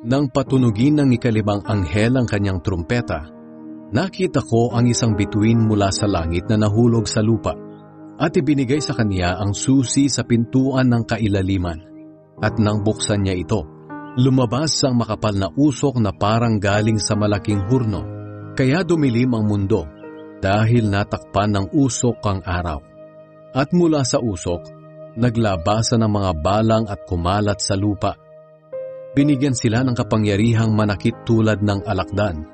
Nang patunugin ng ikalibang anghel ang kanyang trumpeta, nakita ko ang isang bituin mula sa langit na nahulog sa lupa, at ibinigay sa kanya ang susi sa pintuan ng kailaliman. At nang buksan niya ito, lumabas ang makapal na usok na parang galing sa malaking hurno, kaya dumilim ang mundo dahil natakpan ng usok ang araw. At mula sa usok, naglabasan ang mga balang at kumalat sa lupa. Binigyan sila ng kapangyarihang manakit tulad ng alakdan,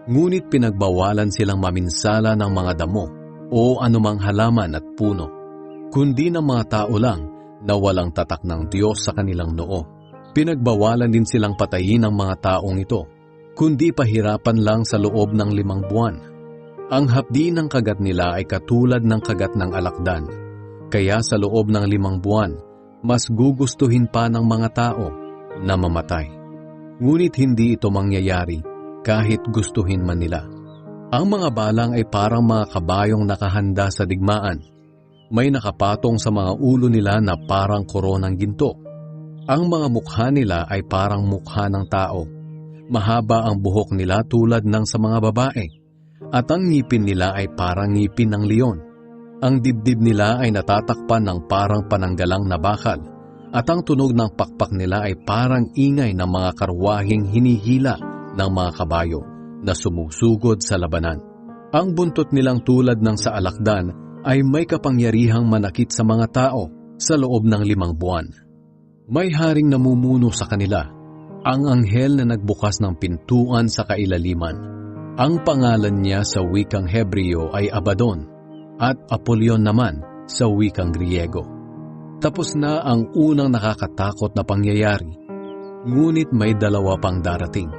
ngunit pinagbawalan silang maminsala ng mga damo o anumang halaman at puno, kundi ng mga tao lang na walang tatak ng Diyos sa kanilang noo. Pinagbawalan din silang patayin ng mga taong ito, kundi pahirapan lang sa loob ng 5 buwan. Ang hapdi ng kagat nila ay katulad ng kagat ng alakdan, kaya sa loob ng 5 buwan, mas gugustuhin pa ng mga tao na mamatay. Ngunit hindi ito mangyayari kahit gustuhin man nila. Ang mga balang ay parang mga kabayong nakahanda sa digmaan. May nakapatong sa mga ulo nila na parang koronang ginto. Ang mga mukha nila ay parang mukha ng tao. Mahaba ang buhok nila tulad ng sa mga babae, at ang ngipin nila ay parang ngipin ng leon. Ang dibdib nila ay natatakpan ng parang pananggalang na bakal, at ang tunog ng pakpak nila ay parang ingay ng mga karwaheng hinihila ng mga kabayo na sumusugod sa labanan. Ang buntot nilang tulad ng sa alakdan ay may kapangyarihang manakit sa mga tao sa loob ng 5 buwan. May haring namumuno sa kanila, ang anghel na nagbukas ng pintuan sa kailaliman. Ang pangalan niya sa wikang Hebreo ay Abaddon at Apollyon naman sa wikang Griego. Tapos na ang unang nakakatakot na pangyayari, ngunit may 2 pang darating.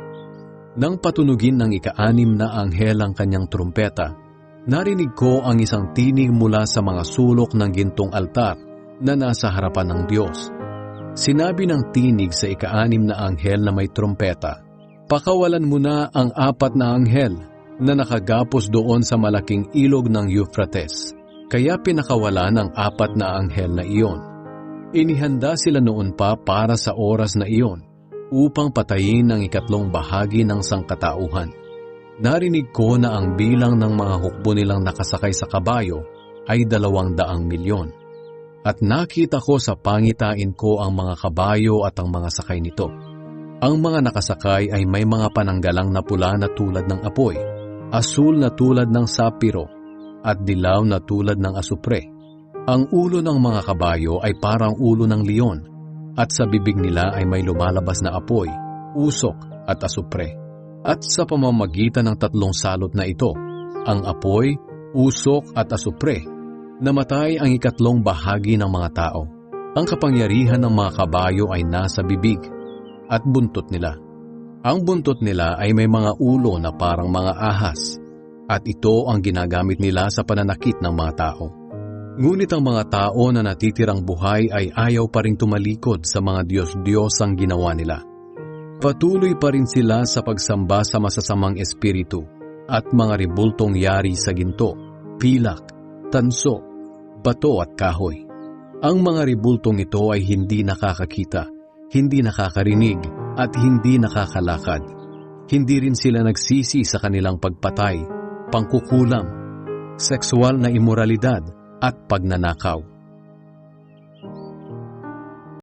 Nang patunugin ng ika-6 na anghel ang kanyang trumpeta, narinig ko ang isang tinig mula sa mga sulok ng gintong altar na nasa harapan ng Diyos. Sinabi ng tinig sa ika-6 na anghel na may trumpeta, "Pakawalan mo na ang 4 na anghel na nakagapos doon sa malaking ilog ng Euphrates." Kaya pinakawalan ang 4 na anghel na iyon. Inihanda sila noon pa para sa oras na iyon upang patayin ang 3 bahagi ng sangkatauhan. Narinig ko na ang bilang ng mga hukbo nilang nakasakay sa kabayo ay 200 milyon. At nakita ko sa pangitain ko ang mga kabayo at ang mga sakay nito. Ang mga nakasakay ay may mga pananggalang na pula na tulad ng apoy, asul na tulad ng sapiro, at dilaw na tulad ng asupre. Ang ulo ng mga kabayo ay parang ulo ng leon, at sa bibig nila ay may lumalabas na apoy, usok at asupre. At sa pamamagitan ng 3 salot na ito, ang apoy, usok at asupre, namatay ang 3 bahagi ng mga tao. Ang kapangyarihan ng mga kabayo ay nasa bibig at buntot nila. Ang buntot nila ay may mga ulo na parang mga ahas, at ito ang ginagamit nila sa pananakit ng mga tao. Ngunit ang mga tao na natitirang buhay ay ayaw pa rin tumalikod sa mga Diyos-Diyos ang ginawa nila. Patuloy pa rin sila sa pagsamba sa masasamang espiritu at mga ribultong yari sa ginto, pilak, tanso, bato at kahoy. Ang mga ribultong ito ay hindi nakakakita, hindi nakakarinig at hindi nakakalakad. Hindi rin sila nagsisi sa kanilang pagpatay, pangkukulam, sexual na imoralidad at pagnanakaw.